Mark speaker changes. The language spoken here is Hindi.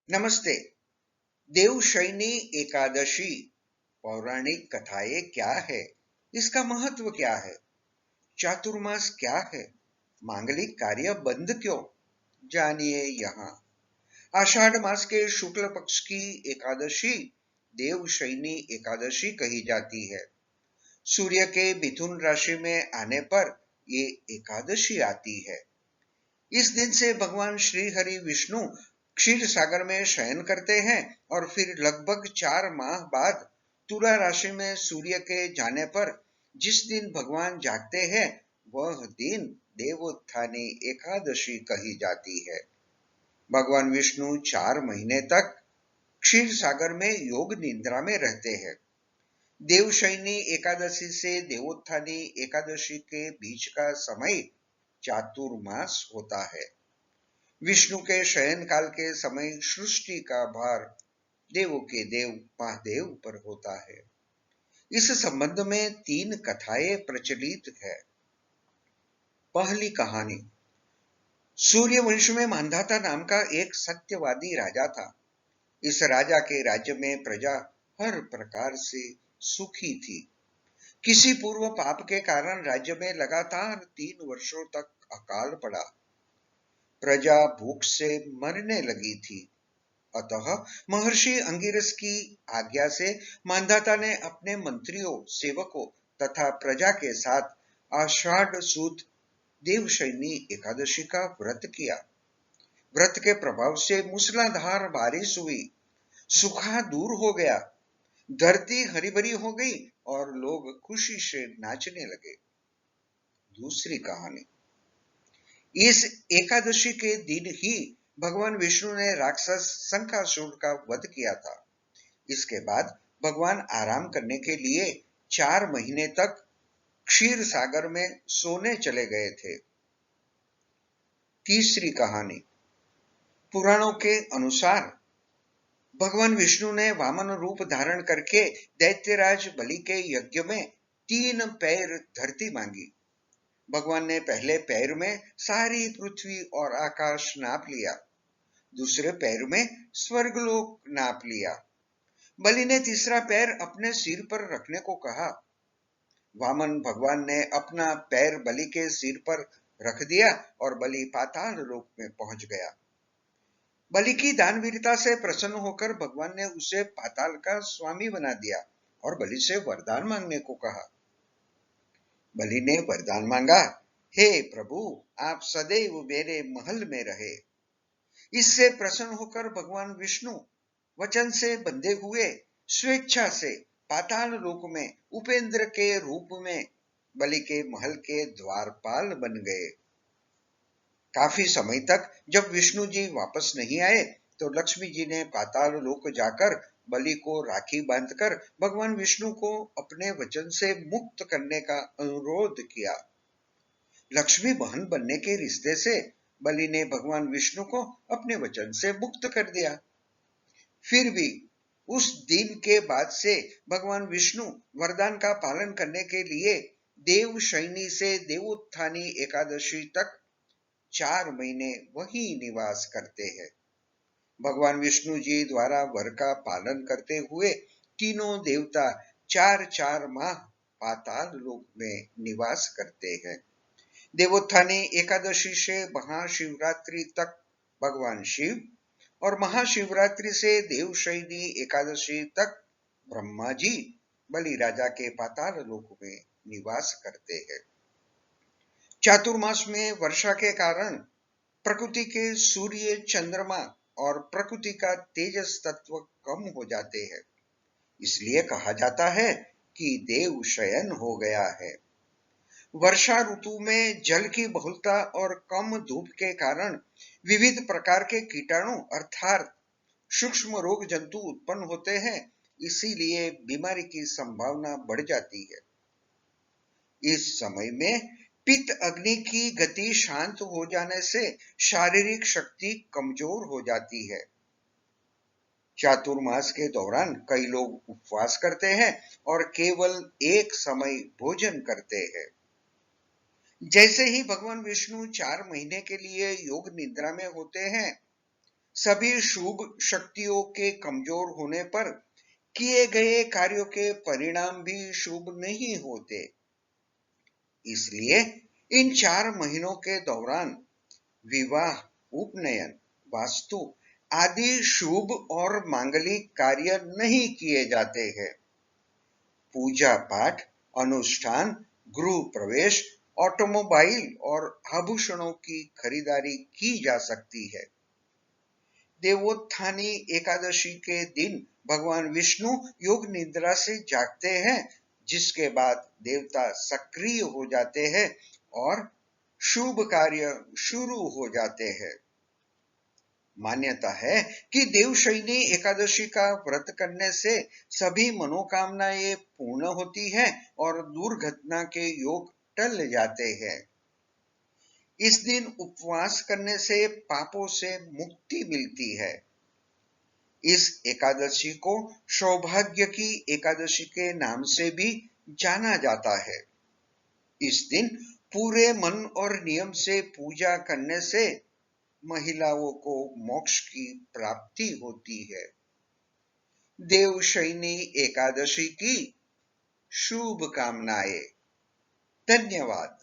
Speaker 1: नमस्ते। देवशयनी एकादशी पौराणिक कथाएं क्या है? इसका महत्व क्या है? चातुर्मास क्या है? मांगलिक कार्य बंद क्यों? जानिए यहाँ। आषाढ़ मास के शुक्ल पक्ष की एकादशी देवशयनी एकादशी कही जाती है। सूर्य के मिथुन राशि में आने पर ये एकादशी आती है। इस दिन से भगवान श्री हरि विष्णु क्षीर सागर में शयन करते हैं और फिर लगभग 4 माह बाद तुला राशि में सूर्य के जाने पर जिस दिन भगवान जागते हैं वह दिन देवोत्थानी एकादशी कही जाती है। भगवान विष्णु 4 महीने तक क्षीर सागर में योग निद्रा में रहते हैं। देवशयनी एकादशी से देवोत्थानी एकादशी के बीच का समय चातुर्मास होता है। विष्णु के शयन काल के समय सृष्टि का भार देवों के देव महादेव पर होता है। इस संबंध में 3 कथाएं प्रचलित है। पहली कहानी। सूर्य वंश में मांधाता नाम का एक सत्यवादी राजा था। इस राजा के राज्य में प्रजा हर प्रकार से सुखी थी। किसी पूर्व पाप के कारण राज्य में लगातार 3 वर्षों तक अकाल पड़ा। प्रजा भूख से मरने लगी थी। अतः महर्षि अंगिरस की आज्ञा से मांधाता ने अपने मंत्रियों, सेवकों तथा प्रजा के साथ आषाढ़ सुद देवशयनी एकादशी का व्रत किया। व्रत के प्रभाव से मूसलाधार बारिश हुई, सूखा दूर हो गया, धरती हरी भरी हो गई और लोग खुशी से नाचने लगे। दूसरी कहानी। इस एकादशी के दिन ही भगवान विष्णु ने राक्षस शंखासुर का वध किया था। इसके बाद भगवान आराम करने के लिए 4 महीने तक क्षीर सागर में सोने चले गए थे। तीसरी कहानी। पुराणों के अनुसार भगवान विष्णु ने वामन रूप धारण करके दैत्यराज बलि के यज्ञ में 3 पैर धरती मांगी। भगवान ने पहले पैर में सारी पृथ्वी और आकाश नाप लिया, दूसरे पैर में स्वर्गलोक नाप लिया। बलि ने तीसरा पैर अपने सिर पर रखने को कहा। वामन भगवान ने अपना पैर बलि के सिर पर रख दिया और बलि पाताल लोक में पहुंच गया। बलि की दानवीरता से प्रसन्न होकर भगवान ने उसे पाताल का स्वामी बना दिया और बलि से वरदान मांगने को कहा। बलि ने वरदान मांगा, हे प्रभु, आप सदैव मेरे महल में रहे। इससे प्रसन्न होकर भगवान विष्णु वचन से बंधे हुए स्वेच्छा से पाताल लोक में उपेंद्र के रूप में बलि के महल के द्वारपाल बन गए। काफी समय तक जब विष्णु जी वापस नहीं आए तो लक्ष्मी जी ने पाताल लोक जाकर बलि को राखी बांधकर भगवान विष्णु को अपने वचन से मुक्त करने का अनुरोध किया। लक्ष्मी बहन बनने के रिश्ते से बलि ने भगवान विष्णु को अपने वचन से मुक्त कर दिया। फिर भी उस दिन के बाद से भगवान विष्णु वरदान का पालन करने के लिए देवशयनी से देवोत्थानी एकादशी तक 4 महीने वही निवास करते हैं। भगवान विष्णु जी द्वारा वर का पालन करते हुए तीनों देवता 4-4 माह पाताल लोक में निवास करते हैं। देवोत्थानी एकादशी से महाशिवरात्रि तक भगवान शिव और महाशिवरात्रि से देवशयनी एकादशी तक ब्रह्मा जी बलि राजा के पाताल लोक में निवास करते हैं। चातुर्मास में वर्षा के कारण प्रकृति के सूर्य, चंद्रमा और प्रकृति का तेजस तत्व कम हो जाते हैं। इसलिए कहा जाता है कि देव शयन हो गया है। वर्षा ऋतु में जल की बहुलता और कम धूप के कारण विविध प्रकार के कीटाणु अर्थात सूक्ष्म रोग जंतु उत्पन्न होते हैं। इसीलिए बीमारी की संभावना बढ़ जाती है। इस समय में पित्त अग्नि की गति शांत हो जाने से शारीरिक शक्ति कमजोर हो जाती है। चातुर्मास के दौरान कई लोग उपवास करते हैं और केवल एक समय भोजन करते हैं। जैसे ही भगवान विष्णु 4 महीने के लिए योग निद्रा में होते हैं, सभी शुभ शक्तियों के कमजोर होने पर किए गए कार्यों के परिणाम भी शुभ नहीं होते। इसलिए इन 4 महीनों के दौरान विवाह, उपनयन, वास्तु आदि शुभ और मांगलिक कार्य नहीं किए जाते हैं। पूजा पाठ, अनुष्ठान, गृह प्रवेश, ऑटोमोबाइल और आभूषणों की खरीदारी की जा सकती है। देवोत्थानी एकादशी के दिन भगवान विष्णु योग निद्रा से जागते हैं, जिसके बाद देवता सक्रिय हो जाते हैं और शुभ कार्य शुरू हो जाते हैं। मान्यता है कि देवशयनी एकादशी का व्रत करने से सभी मनोकामनाएं पूर्ण होती हैं और दुर्घटना के योग टल जाते हैं। इस दिन उपवास करने से पापों से मुक्ति मिलती है। इस एकादशी को सौभाग्य की एकादशी के नाम से भी जाना जाता है। इस दिन पूरे मन और नियम से पूजा करने से महिलाओं को मोक्ष की प्राप्ति होती है। देवशयनी एकादशी की शुभकामनाएं। धन्यवाद।